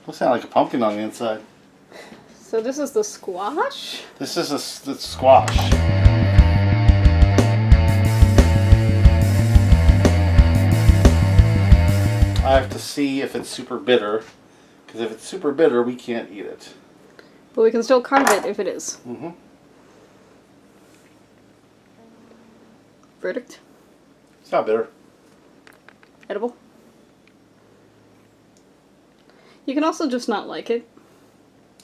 Looks kind of like a pumpkin on the inside. So this is the squash? This is the squash. I have to see if it's super bitter, because if it's super bitter, we can't eat it. But we can still carve it if it is. Mm-hmm. Verdict? It's not bitter. Edible? You can also just not like it.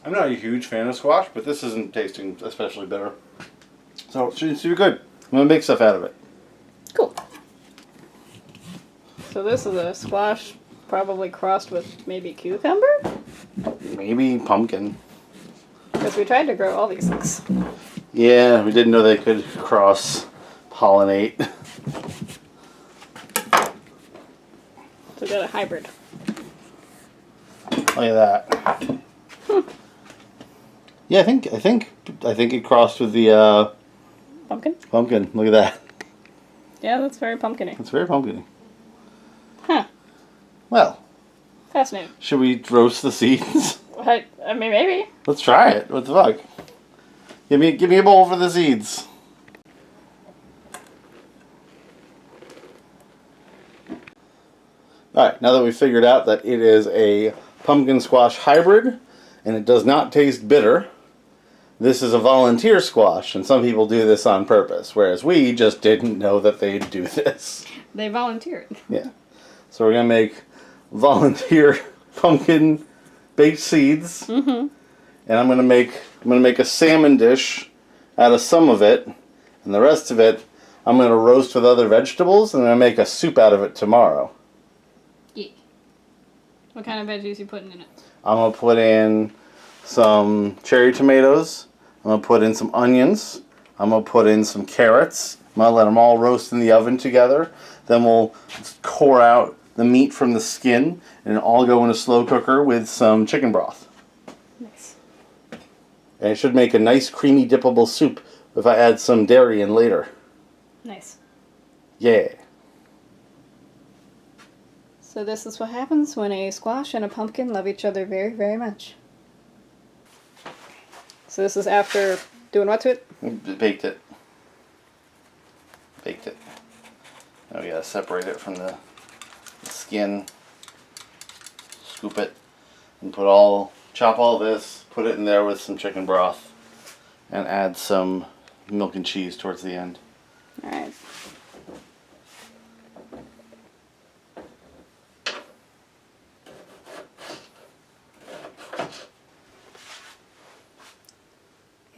I'm not a huge fan of squash, but this isn't tasting especially bitter. So it seems to be good. I'm going to make stuff out of it. Cool. So this is a squash probably crossed with maybe cucumber? Maybe pumpkin. Because we tried to grow all these things. Yeah, we didn't know they could cross-pollinate. So we got a hybrid. Look at that. Yeah, I think it crossed with the Pumpkin? pumpkin. Look at that. Yeah, that's very pumpkin-y. It's very pumpkin-y. Huh. Well, Fascinating. should we roast the seeds? I mean, maybe. Let's try it. What the fuck? Give me a bowl for the seeds. Alright, now that we've figured out that it is a pumpkin squash hybrid and it does not taste bitter, this is a volunteer squash, and some people do this on purpose, whereas we just didn't know that they'd do this. They volunteered. Yeah. So we're gonna make volunteer pumpkin baked seeds. Mm-hmm. And I'm gonna make a salmon dish out of some of it, and the rest of it I'm gonna roast with other vegetables, and I'm gonna make a soup out of it tomorrow. Yeah. What kind of veggies you putting in it? I'm gonna put in some cherry tomatoes. I'm gonna put in some onions. I'm gonna put in some carrots. I'm gonna let them all roast in the oven together. Then we'll core out the meat from the skin, and it'll all go in a slow cooker with some chicken broth. Nice. And it should make a nice creamy dippable soup if I add some dairy in later. Nice. Yeah. So this is what happens when a squash and a pumpkin love each other very, very much. So this is after doing what to it? Baked it. Baked it. Now we gotta separate it from the skin. Scoop it. And chop all this, put it in there with some chicken broth, and add some milk and cheese towards the end. Alright.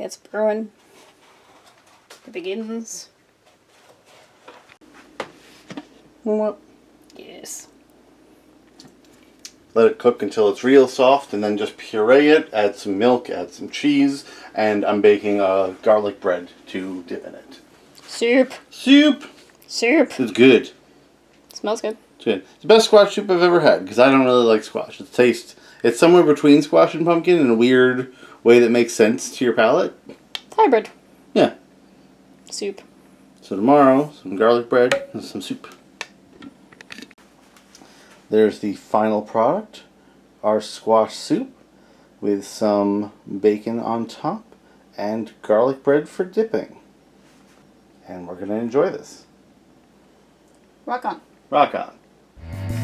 It's brewing. It begins. What? Yes. Let it cook until it's real soft, and then just puree it, add some milk, add some cheese, and I'm baking a garlic bread to dip in it. Soup. Soup! Soup. It's good. Smells good. It's good. It's the best squash soup I've ever had, because I don't really like squash. It's somewhere between squash and pumpkin in a weird way that makes sense to your palate. It's hybrid. Yeah. Soup. So tomorrow, some garlic bread and some soup. There's the final product, our squash soup with some bacon on top and garlic bread for dipping. And we're going to enjoy this. Rock on. Rock on.